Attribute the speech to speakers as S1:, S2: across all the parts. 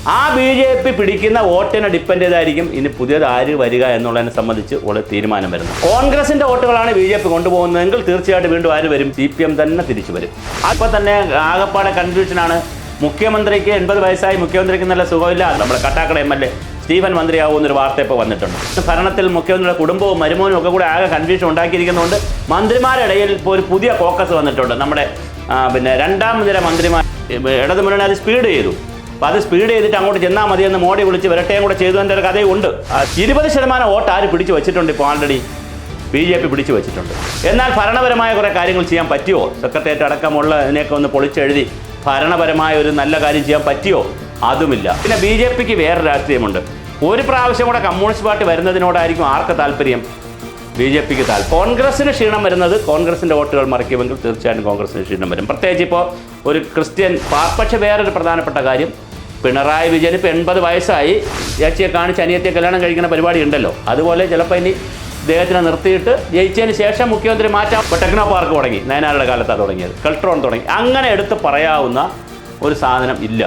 S1: ആ BJP പിടിക്കുന്ന വോട്ടിനെ depend ചെയ്തായിരിക്കും ഇനി പുതിയത് ആര് വരിക എന്നുള്ളതിനെ സംബന്ധിച്ച് ഉള്ള തീരുമാനം വരുന്നത്. കോൺഗ്രസിൻ്റെ വോട്ടുകളാണ് BJP കൊണ്ടുപോകുന്നതെങ്കിൽ തീർച്ചയായിട്ടും വീണ്ടും ആര് വരും? CPM തന്നെ തിരിച്ചു വരും. അപ്പോൾ തന്നെ ആകപ്പാടെ കൺഫ്യൂഷനാണ്. മുഖ്യമന്ത്രിക്ക് 80 വയസ്സായി, മുഖ്യമന്ത്രിക്ക് നല്ല സുഖമില്ല. നമ്മുടെ കട്ടാക്കട MLA സ്റ്റീഫൻ മന്ത്രിയാവുമെന്നൊരു വാർത്ത ഇപ്പോൾ വന്നിട്ടുണ്ട്. ഭരണത്തിൽ മുഖ്യമന്ത്രിയുടെ കുടുംബവും മരുമോനും ഒക്കെ കൂടെ ആകെ കൺഫ്യൂഷൻ ഉണ്ടാക്കിയിരിക്കുന്നതുകൊണ്ട് മന്ത്രിമാരുടെ ഇടയിൽ ഇപ്പോൾ ഒരു പുതിയ ഫോക്കസ് വന്നിട്ടുണ്ട്. നമ്മുടെ രണ്ടാം നിര മന്ത്രിമാർ ഇടതു മുന്നണി അത് സ്പീഡ് ചെയ്തു. അപ്പോൾ അത് സ്പീഡ് ചെയ്തിട്ട് അങ്ങോട്ട് ചെന്നാൽ മതിയെന്ന് മോഡി വിളിച്ച് വരട്ടയും കൂടെ ചെയ്തു എൻ്റെ ഒരു കഥയുണ്ട്. 20% വോട്ട് ആര് പിടിച്ചു വെച്ചിട്ടുണ്ട്? ഇപ്പോൾ ആൾറെഡി BJP പിടിച്ചു വെച്ചിട്ടുണ്ട്. എന്നാൽ ഭരണപരമായ കുറേ കാര്യങ്ങൾ ചെയ്യാൻ പറ്റുമോ? സെക്രട്ടേറിയറ്റ് അടക്കമുള്ള ഇതിനെയൊക്കെ ഒന്ന് പൊളിച്ചെഴുതി ഭരണപരമായ ഒരു നല്ല കാര്യം ചെയ്യാൻ പറ്റുമോ? അതുമില്ല. പിന്നെ BJPക്ക് വേറെ രാഷ്ട്രീയമുണ്ട്. ഒരു പ്രാവശ്യം കൂടെ കമ്മ്യൂണിസ്റ്റ് പാർട്ടി വരുന്നതിനോടായിരിക്കും ആർക്ക് താല്പര്യം? BJPക്ക് താല്പര്യം. കോൺഗ്രസിന് ക്ഷീണം വരുന്നത് കോൺഗ്രസിൻ്റെ വോട്ടുകൾ മറിക്കുമെങ്കിൽ തീർച്ചയായും കോൺഗ്രസിന് ക്ഷീണം വരും. പ്രത്യേകിച്ച് ഇപ്പോൾ ഒരു ക്രിസ്ത്യൻ പക്ഷേ വേറൊരു പ്രധാനപ്പെട്ട കാര്യം, പിണറായി വിജയന് ഇപ്പോൾ 80 വയസ്സായി, ചേച്ചിയെ കാണിച്ച് അനിയത്തെ കല്യാണം കഴിക്കുന്ന പരിപാടി ഉണ്ടല്ലോ. അതുപോലെ ചിലപ്പോൾ ഇനി അദ്ദേഹത്തിനെ നിർത്തിയിട്ട് ജയിച്ചതിന് ശേഷം മുഖ്യമന്ത്രി മാറ്റാം. ഇപ്പോൾ ടെക്നോ പാർക്ക് തുടങ്ങി, നയനാരുടെ കാലത്താണ് തുടങ്ങിയത്, കെൽട്രോൺ തുടങ്ങി. അങ്ങനെ എടുത്ത് പറയാവുന്ന ഒരു സാധനം ഇല്ല.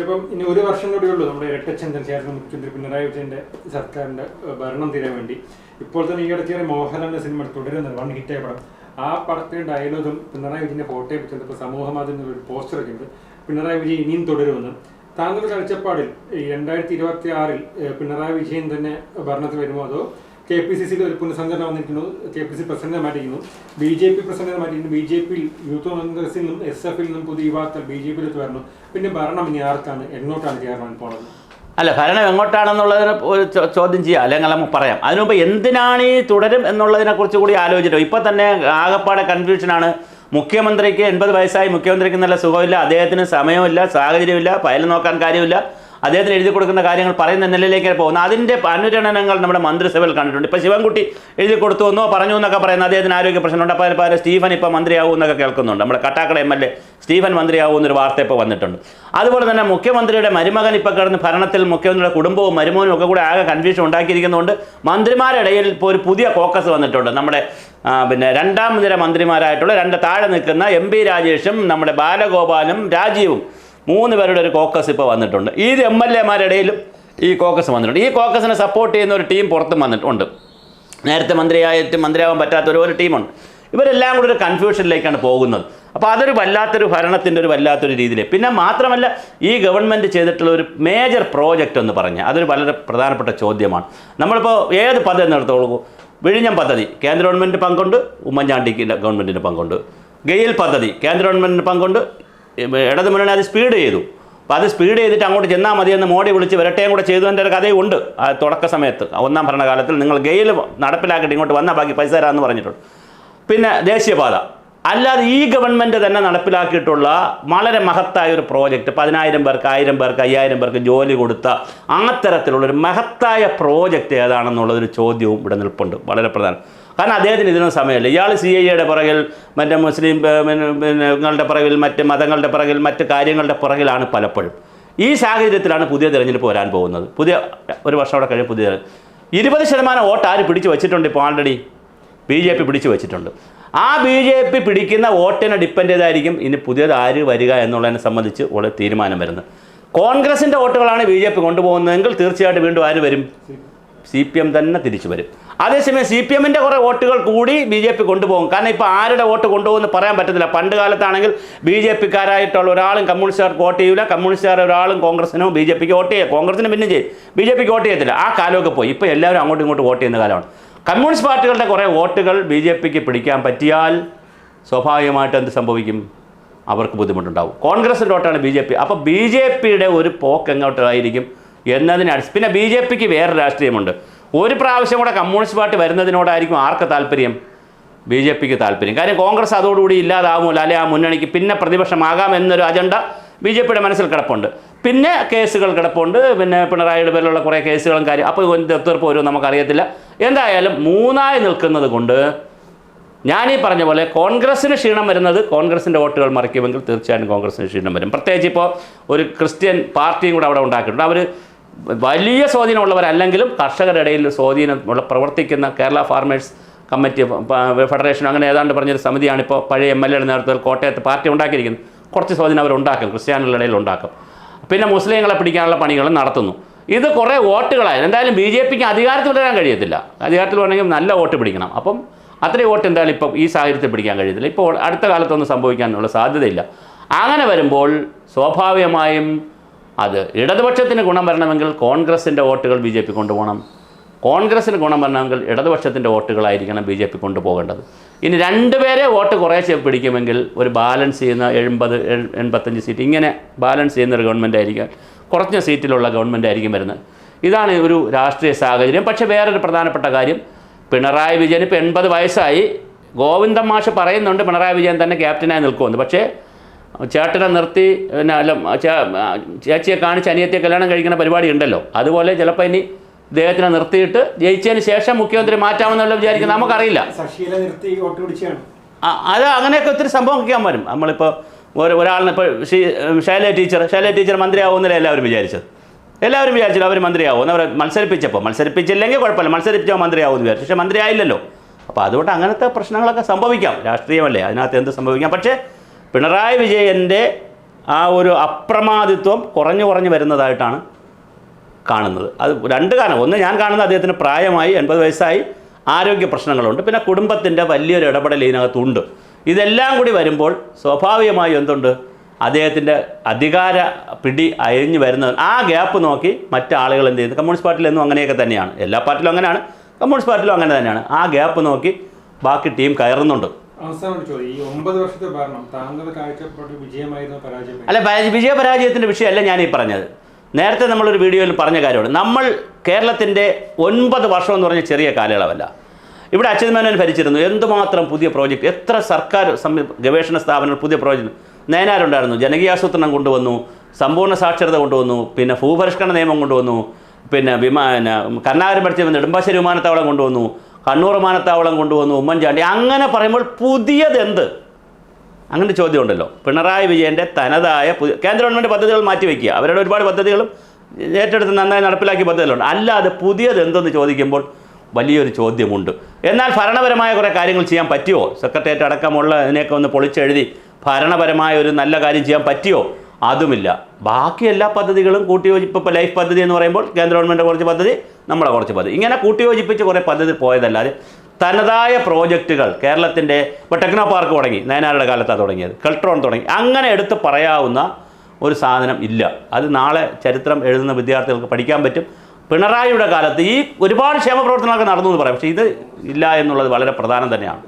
S2: ഇപ്പം ഇനി ഒരു വർഷം കൂടിയുള്ളൂ നമ്മുടെ ഇരട്ടച്ചന്തൻ ചേർന്ന മുഖ്യമന്ത്രി പിണറായി വിജയന്റെ സർക്കാരിന്റെ ഭരണം തീരാൻ വേണ്ടി. ഇപ്പോൾ തന്നെ ഈ ഇടയ്ക്ക് മോഹൻലാലിന്റെ സിനിമ തുടരുന്നത്, വൺ ഹിറ്റായ പടം. ആ പടത്തിന്റെ ഡയലോഗും പിണറായി വിജയന്റെ ഫോട്ടോയെ പറ്റി ഇപ്പോൾ സമൂഹ മാധ്യമങ്ങളിൽ ഒരു പോസ്റ്ററൊക്കെ ഉണ്ട്, പിണറായി വിജയൻ ഇനിയും തുടരുമെന്ന്. താങ്കളുടെ കാഴ്ചപ്പാടിൽ 2026 പിണറായി വിജയൻ തന്നെ ഭരണത്തിൽ വരുമോ, അതോ KPCCയിൽ ഒരു പുനഃസംഘടന വന്നിരിക്കുന്നു, KPCC പ്രസിഡന്റിനെ മാറ്റിയിരിക്കുന്നു, BJP പ്രസിഡന്റിനെ മാറ്റിയിരിക്കുന്നു, BJP യൂത്ത് കോൺഗ്രസിൽ നിന്നും SF നിന്നും പുതിയ യുവാക്കൾ BJPയിലേക്ക് വരുന്നു. പിന്നെ ഭരണം ഇനി ആർക്കാണ്, എങ്ങോട്ടാണ് ചേർന്ന് പോണത്?
S1: അല്ല, ഭരണം എങ്ങോട്ടാണെന്നുള്ളതിന് ഒരു ചോദ്യം ചെയ്യാം, അല്ലെങ്കിൽ നമുക്ക് പറയാം. അതിനുമുമ്പ് എന്തിനാണ് ഈ തുടരും എന്നുള്ളതിനെക്കുറിച്ച് കൂടി ആലോചിച്ചിട്ടോ. ഇപ്പോൾ തന്നെ ആകപ്പാടെ കൺഫ്യൂഷനാണ്. മുഖ്യമന്ത്രിക്ക് 80 വയസ്സായി, മുഖ്യമന്ത്രിക്ക് നല്ല സുഖമില്ല, അദ്ദേഹത്തിന് സമയമില്ല, സാഹചര്യമില്ല, ഫയൽ നോക്കാൻ കാര്യമില്ല, അദ്ദേഹത്തിന് എഴുതി കൊടുക്കുന്ന കാര്യങ്ങൾ പറയുന്ന നിലയിലേക്ക് പോകുന്നു. അതിൻ്റെ അനുരണനങ്ങൾ നമ്മുടെ മന്ത്രിസഭയിൽ കണ്ടിട്ടുണ്ട്. ഇപ്പോൾ ശിവൻകുട്ടി എഴുതി കൊടുത്തു എന്നോ പറഞ്ഞു എന്നൊക്കെ പറയുന്നത് അദ്ദേഹത്തിന് ആരോഗ്യ പ്രശ്നമുണ്ട്. അപ്പോൾ സ്റ്റീഫൻ ഇപ്പോൾ മന്ത്രിയാവും എന്നൊക്കെ കേൾക്കുന്നുണ്ട്. നമ്മുടെ കട്ടാക്കട MLA സ്റ്റീഫൻ മന്ത്രിയാവും എന്നൊരു വാർത്ത ഇപ്പോൾ വന്നിട്ടുണ്ട്. അതുപോലെ തന്നെ മുഖ്യമന്ത്രിയുടെ മരുമകൻ ഇപ്പോൾ കിടന്ന് ഭരണത്തിൽ മുഖ്യമന്ത്രിയുടെ കുടുംബവും മരുമോനും ഒക്കെ കൂടെ ആകെ കൺഫ്യൂഷൻ ഉണ്ടാക്കിയിരിക്കുന്നതുകൊണ്ട് മന്ത്രിമാരുടെ ഇടയിൽ ഇപ്പോൾ ഒരു പുതിയ ഫോക്കസ് വന്നിട്ടുണ്ട്. നമ്മുടെ രണ്ടാം നിര മന്ത്രിമാരായിട്ടുള്ള താഴെ നിൽക്കുന്ന MP രാജേഷും നമ്മുടെ ബാലഗോപാലും രാജീവും 3 പേരുടെ ഒരു കോക്കസ് ഇപ്പോൾ വന്നിട്ടുണ്ട്. ഈ MLA-മാരുടെ ഇടയിലും ഈ കോക്കസ് വന്നിട്ടുണ്ട്. ഈ കോക്കസിനെ സപ്പോർട്ട് ചെയ്യുന്ന ഒരു ടീം പുറത്തും വന്നിട്ടുണ്ട്. നേരത്തെ മന്ത്രിയാവാൻ പറ്റാത്ത ഒരു ടീമുണ്ട്. ഇവരെല്ലാം കൂടി ഒരു കൺഫ്യൂഷനിലേക്കാണ് പോകുന്നത്. അപ്പോൾ അതൊരു വല്ലാത്തൊരു ഭരണത്തിൻ്റെ ഒരു വല്ലാത്തൊരു രീതിയിൽ. പിന്നെ മാത്രമല്ല, ഈ ഗവൺമെൻറ് ചെയ്തിട്ടുള്ള ഒരു മേജർ പ്രോജക്റ്റ് എന്ന് പറഞ്ഞാൽ അതൊരു വളരെ പ്രധാനപ്പെട്ട ചോദ്യമാണ്. നമ്മളിപ്പോൾ ഏത് പദ്ധതി നടത്തുള്ളൂ? വിഴിഞ്ഞം പദ്ധതി കേന്ദ്ര ഗവൺമെൻറ് പങ്കുണ്ട്, ഉമ്മൻചാണ്ടിക്ക് ഗവൺമെൻറ്റിൻ്റെ പങ്കുണ്ട്. ഗെയിൽ പദ്ധതി കേന്ദ്ര ഗവൺമെൻറ്റിന് പങ്കുണ്ട്, ഇടതു മുന്നണി അത് സ്പീഡ് ചെയ്തു. അപ്പോൾ അത് സ്പീഡ് ചെയ്തിട്ട് അങ്ങോട്ട് ചെന്നാൽ മതിയെന്ന് മോഡി വിളിച്ച് വരട്ടയും കൂടെ ചെയ്തു എൻ്റെ ഒരു കഥയുണ്ട്. ആ തുടക്ക സമയത്ത് 1ാം ഭരണകാലത്തിൽ നിങ്ങൾ ഗെയിൽ നടപ്പിലാക്കിയിട്ട് ഇങ്ങോട്ട് വന്നാൽ ബാക്കി പൈസ തരാമെന്ന് പറഞ്ഞിട്ടുണ്ട്. പിന്നെ ദേശീയപാത, അല്ലാതെ ഈ ഗവൺമെൻറ് തന്നെ നടപ്പിലാക്കിയിട്ടുള്ള വളരെ മഹത്തായ ഒരു പ്രോജക്റ്റ്, 10,000 പേർക്ക്, 1000 പേർക്ക്, 5000 പേർക്ക് ജോലി കൊടുത്ത ആ തരത്തിലുള്ളൊരു മഹത്തായ പ്രോജക്റ്റ് ഏതാണെന്നുള്ളൊരു ചോദ്യവും ഇവിടെ നിൽപ്പുണ്ട്. വളരെ പ്രധാനം. കാരണം അദ്ദേഹത്തിന് ഇതിനൊന്നും സമയമില്ല. ഇയാൾ CIAയുടെ പുറകിൽ, മറ്റേ മുസ്ലിം ങ്ങളുടെ പുറകിൽ, മറ്റ് മതങ്ങളുടെ പുറകിൽ, മറ്റ് കാര്യങ്ങളുടെ പുറകിലാണ് പലപ്പോഴും. ഈ സാഹചര്യത്തിലാണ് പുതിയ തിരഞ്ഞെടുപ്പ് വരാൻ പോകുന്നത്. ഒരു വർഷം അവിടെ കഴിഞ്ഞ് പുതിയ 20% വോട്ട് ആര് പിടിച്ചു വെച്ചിട്ടുണ്ട്? ഇപ്പോൾ ആൾറെഡി BJP പിടിച്ചു വെച്ചിട്ടുണ്ട്. ആ BJP പിടിക്കുന്ന വോട്ടിനെ ഡിപ്പെൻഡ് ചെയ്തായിരിക്കും ഇനി പുതിയത് ആര് വരിക എന്നുള്ളതിനെ സംബന്ധിച്ച് ഉള്ള തീരുമാനം വരുന്നത്. കോൺഗ്രസിൻ്റെ വോട്ടുകളാണ് BJP കൊണ്ടുപോകുന്നതെങ്കിൽ തീർച്ചയായിട്ടും വീണ്ടും ആര് വരും? CPM തന്നെ തിരിച്ചു വരും. അതേസമയം CPM-ൻ്റെ കുറേ വോട്ടുകൾ കൂടി BJP കൊണ്ടുപോകും. കാരണം ഇപ്പോൾ ആരുടെ വോട്ട് കൊണ്ടുപോകുമെന്ന് പറയാൻ പറ്റത്തില്ല. പണ്ട് കാലത്താണെങ്കിൽ BJP-ക്കാരായിട്ടുള്ള ഒരാളും കമ്മ്യൂണിസ്റ്റുകാർക്ക് വോട്ട് ചെയ്യില്ല, കമ്മ്യൂണിസ്റ്റുകാർ ഒരാളും കോൺഗ്രസിനോ BJP-ക്ക് വോട്ട് ചെയ്യുക, കോൺഗ്രസിന് പിന്നെ ചെയ്യും, BJP-ക്ക് വോട്ട് ചെയ്യത്തില്ല. ആ കാലമൊക്കെ പോയി. ഇപ്പോൾ എല്ലാവരും അങ്ങോട്ടും ഇങ്ങോട്ട് വോട്ട് ചെയ്യുന്ന കാലമാണ്. കമ്മ്യൂണിസ്റ്റ് പാർട്ടികളുടെ കുറേ വോട്ടുകൾ BJP-ക്ക് പിടിക്കാൻ പറ്റിയാൽ സ്വാഭാവികമായിട്ട് എന്ത് സംഭവിക്കും? അവർക്ക് ബുദ്ധിമുട്ടുണ്ടാവും. കോൺഗ്രസിൻ്റെ വോട്ടാണ് BJP. അപ്പോൾ BJP-യുടെ ഒരു പോക്ക് എങ്ങോട്ടായിരിക്കും എന്നതിനാണ്. പിന്നെ BJP-ക്ക് വേറെ രാഷ്ട്രീയമുണ്ട്. ഒരു പ്രാവശ്യം കൂടെ കമ്മ്യൂണിസ്റ്റ് പാർട്ടി വരുന്നതിനോടായിരിക്കും ആർക്ക് താല്പര്യം? BJP-ക്ക് താല്പര്യം. കാര്യം കോൺഗ്രസ് അതോടുകൂടി ഇല്ലാതാവുമല്ലോ, അല്ലെങ്കിൽ ആ മുന്നണിക്ക് പിന്നെ പ്രതിപക്ഷമാകാം എന്നൊരു അജണ്ട BJP-യുടെ മനസ്സിൽ കിടപ്പുണ്ട്. പിന്നെ കേസുകൾ കിടപ്പുണ്ട്, പിന്നെ പിണറായിയുടെ പേരിലുള്ള കുറേ കേസുകളും കാര്യം. അപ്പോൾ തീർപ്പ് വരുമോ നമുക്കറിയത്തില്ല. എന്തായാലും 3ആയി നിൽക്കുന്നത് കൊണ്ട് ഞാനീ പറഞ്ഞ പോലെ കോൺഗ്രസിന് ക്ഷീണം വരുന്നത് കോൺഗ്രസിൻ്റെ വോട്ടുകൾ മറിക്കുമെങ്കിൽ തീർച്ചയായും കോൺഗ്രസിന് ക്ഷീണം വരും. പ്രത്യേകിച്ച് ഇപ്പോൾ ഒരു ക്രിസ്ത്യൻ പാർട്ടിയും കൂടെ അവിടെ ഉണ്ടാക്കിയിട്ടുണ്ട്. അവർ വലിയ സ്വാധീനമുള്ളവരല്ലെങ്കിലും കർഷകരുടെ ഇടയിൽ സ്വാധീനമുള്ള പ്രവർത്തിക്കുന്ന കേരള ഫാർമേഴ്സ് കമ്മിറ്റി ഫെഡറേഷൻ അങ്ങനെ ഏതാണ്ട് പറഞ്ഞൊരു സമിതിയാണ് ഇപ്പോൾ പഴയ MLA നേതൃത്വത്തിൽ കോട്ടയത്ത് പാർട്ടി ഉണ്ടാക്കിയിരിക്കുന്നത്. കുറച്ച് സ്വാധീനം അവരുണ്ടാക്കും, ക്രിസ്ത്യാനികളുടെ ഇടയിൽ ഉണ്ടാക്കും. പിന്നെ മുസ്ലിങ്ങളെ പിടിക്കാനുള്ള പണികളും നടത്തുന്നു. ഇത് കുറേ വോട്ടുകളായി. എന്തായാലും BJPക്ക് അധികാരത്തിൽ വരാൻ കഴിയത്തില്ല. അധികാരത്തിൽ വരണമെങ്കിൽ നല്ല വോട്ട് പിടിക്കണം. അപ്പം അത്രയും വോട്ട് എന്തായാലും ഇപ്പം ഈ സാഹചര്യത്തിൽ പിടിക്കാൻ കഴിയത്തില്ല. ഇപ്പോൾ അടുത്ത കാലത്തൊന്നും സംഭവിക്കാനുള്ള സാധ്യതയില്ല. അങ്ങനെ വരുമ്പോൾ സ്വാഭാവികമായും അത് ഇടതുപക്ഷത്തിന് ഗുണം വരണമെങ്കിൽ കോൺഗ്രസിൻ്റെ വോട്ടുകൾ BJP കൊണ്ടുപോകണം. കോൺഗ്രസിന് ഗുണം വരണമെങ്കിൽ ഇടതുപക്ഷത്തിൻ്റെ വോട്ടുകളായിരിക്കണം BJP കൊണ്ടുപോകേണ്ടത്. ഇനി രണ്ടുപേരെ വോട്ട് കുറേശ്ശെ പിടിക്കുമെങ്കിൽ ഒരു ബാലൻസ് ചെയ്യുന്ന 70-85 സീറ്റ് ഇങ്ങനെ ബാലൻസ് ചെയ്യുന്നൊരു ഗവൺമെൻറ് ആയിരിക്കും, കുറഞ്ഞ സീറ്റിലുള്ള ഗവൺമെൻറ് ആയിരിക്കും വരുന്നത്. ഇതാണ് ഒരു രാഷ്ട്രീയ സാഹചര്യം. പക്ഷേ വേറൊരു പ്രധാനപ്പെട്ട കാര്യം, പിണറായി വിജയൻ ഇപ്പോൾ 80 വയസ്സായി. ഗോവിന്ദൻ മാഷ് പറയുന്നുണ്ട് പിണറായി വിജയൻ തന്നെ ക്യാപ്റ്റനായി നിൽക്കുമെന്ന്. പക്ഷേ ചേട്ടനെ നിർത്തി പിന്നെ അല്ല ചേച്ചിയെ കാണിച്ച് അനിയത്തിയെ കല്യാണം കഴിക്കുന്ന പരിപാടി ഉണ്ടല്ലോ, അതുപോലെ ചിലപ്പോൾ ഇനി ഇദ്ദേഹത്തിനെ നിർത്തിയിട്ട് ജയിച്ചതിന് ശേഷം മുഖ്യമന്ത്രി മാറ്റാമെന്നുള്ള വിചാരിക്കുന്നത് നമുക്കറിയില്ല. അത് അങ്ങനെയൊക്കെ ഒത്തിരി സംഭവിക്കാൻ വരും. നമ്മളിപ്പോൾ ഒരാളിനെ ഇപ്പോൾ ശൈല ടീച്ചർ മന്ത്രിയാവുമെന്നല്ലേ എല്ലാവരും വിചാരിച്ചത്. അവർ മന്ത്രിയാവുമെന്ന് അവർ മത്സരിപ്പിച്ചില്ലെങ്കിൽ കുഴപ്പമില്ല, മത്സരിപ്പിച്ചാൽ മന്ത്രിയാവുമെന്ന് വിചാരിച്ചു. പക്ഷേ മന്ത്രിയായില്ലല്ലോ. അപ്പോൾ അതുകൊണ്ട് അങ്ങനത്തെ പ്രശ്നങ്ങളൊക്കെ സംഭവിക്കാം. രാഷ്ട്രീയമല്ലേ, അതിനകത്ത് എന്ത് സംഭവിക്കാം. പക്ഷേ പിണറായി വിജയൻ്റെ ആ ഒരു അപ്രമാദിത്വം കുറഞ്ഞു വരുന്നതായിട്ടാണ് കാണുന്നത്. അത് രണ്ട് കാരണം. ഒന്ന്, ഞാൻ കാണുന്നത് അദ്ദേഹത്തിന് പ്രായമായി, 80 വയസ്സായി, ആരോഗ്യ പ്രശ്നങ്ങളുണ്ട്. പിന്നെ കുടുംബത്തിൻ്റെ വലിയൊരു ഇടപെടൽ ഇതിനകത്തുണ്ട്. ഇതെല്ലാം കൂടി വരുമ്പോൾ സ്വാഭാവികമായും എന്തുണ്ട്, അദ്ദേഹത്തിൻ്റെ അധികാര പിടി അയഞ്ഞു വരുന്നത്. ആ ഗ്യാപ്പ് നോക്കി മറ്റാളുകൾ എന്ത് ചെയ്യുന്നു, കമ്മ്യൂണിസ്റ്റ് പാർട്ടിയിലെന്നും അങ്ങനെയൊക്കെ തന്നെയാണ്, എല്ലാ പാർട്ടിയിലും അങ്ങനെയാണ്, കമ്മ്യൂണിസ്റ്റ് പാർട്ടിയിലും അങ്ങനെ തന്നെയാണ്. ആ ഗ്യാപ്പ് നോക്കി ബാക്കി ടീം കയറുന്നുണ്ട്. അല്ല, വിജയപരാജയത്തിൻ്റെ വിഷയമല്ല ഞാനീ പറഞ്ഞത്. നേരത്തെ നമ്മളൊരു വീഡിയോയിൽ പറഞ്ഞ കാര്യമാണ്. നമ്മൾ കേരളത്തിൻ്റെ 9 വർഷം എന്ന് പറഞ്ഞ ചെറിയ കാലയളവല്ല. ഇവിടെ അച്യുത് മേനോൻ ഭരിച്ചിരുന്നു. എന്തുമാത്രം പുതിയ പ്രോജക്റ്റ്, എത്ര സർക്കാർ ഗവേഷണ സ്ഥാപനങ്ങൾ പുതിയ പ്രോജക്റ്റ്. നയനാരുണ്ടായിരുന്നു, ജനകീയാസൂത്രണം കൊണ്ടുവന്നു, സമ്പൂർണ്ണ സാക്ഷരത കൊണ്ടുവന്നു, പിന്നെ ഭൂപരിഷ്കരണ നിയമം കൊണ്ടുവന്നു, പിന്നെ കർണാകരം പഠിച്ച നെടുമ്പാശ്ശേരി വിമാനത്താവളം കൊണ്ടുവന്നു, കണ്ണൂർ വിമാനത്താവളം കൊണ്ടുവന്നു, ഉമ്മൻചാണ്ടി. അങ്ങനെ പറയുമ്പോൾ പുതിയതെന്ത്, അങ്ങനെ ചോദ്യമുണ്ടല്ലോ. പിണറായി വിജയൻ്റെ തനതായ കേന്ദ്ര ഗവൺമെൻറ് പദ്ധതികൾ മാറ്റിവെക്കുക, അവരുടെ ഒരുപാട് പദ്ധതികളും ഏറ്റെടുത്ത് നന്നായി നടപ്പിലാക്കിയ പദ്ധതികളുണ്ട്. അല്ലാതെ പുതിയത് എന്തെന്ന് ചോദിക്കുമ്പോൾ വലിയൊരു ചോദ്യമുണ്ട്. എന്നാൽ ഭരണപരമായ കുറേ കാര്യങ്ങൾ ചെയ്യാൻ പറ്റുമോ? സെക്രട്ടേറിയറ്റ് അടക്കമുള്ള ഇതിനെയൊക്കെ ഒന്ന് പൊളിച്ചെഴുതി ഭരണപരമായ ഒരു നല്ല കാര്യം ചെയ്യാൻ പറ്റുമോ? അതുമില്ല. ബാക്കി എല്ലാ പദ്ധതികളും കൂട്ടിയോജിപ്പ്, ഇപ്പോൾ ലൈഫ് പദ്ധതി എന്ന് പറയുമ്പോൾ കേന്ദ്ര ഗവൺമെൻറ് കുറച്ച് പദ്ധതി, നമ്മളെ കുറച്ച് പദ്ധതി, ഇങ്ങനെ കൂട്ടിയോജിപ്പിച്ച് കുറേ പദ്ധതി പോയതല്ലാതെ തനതായ പ്രോജക്റ്റുകൾ കേരളത്തിൻ്റെ ഇപ്പോൾ ടെക്നോ പാർക്ക് തുടങ്ങി, നയനാരുടെ കാലത്താണ് തുടങ്ങിയത്, കെൽട്രോൺ തുടങ്ങി, അങ്ങനെ എടുത്ത് പറയാവുന്ന ഒരു സാധനം ഇല്ല. അത് നാളെ ചരിത്രം എഴുതുന്ന വിദ്യാർത്ഥികൾക്ക് പഠിക്കാൻ പറ്റും. പിണറായിയുടെ കാലത്ത് ഈ ഒരുപാട് ക്ഷേമ പ്രവർത്തനങ്ങളൊക്കെ നടന്നു എന്ന് പറയാം, പക്ഷേ ഇത് ഇല്ല എന്നുള്ളത് വളരെ പ്രധാനം തന്നെയാണ്.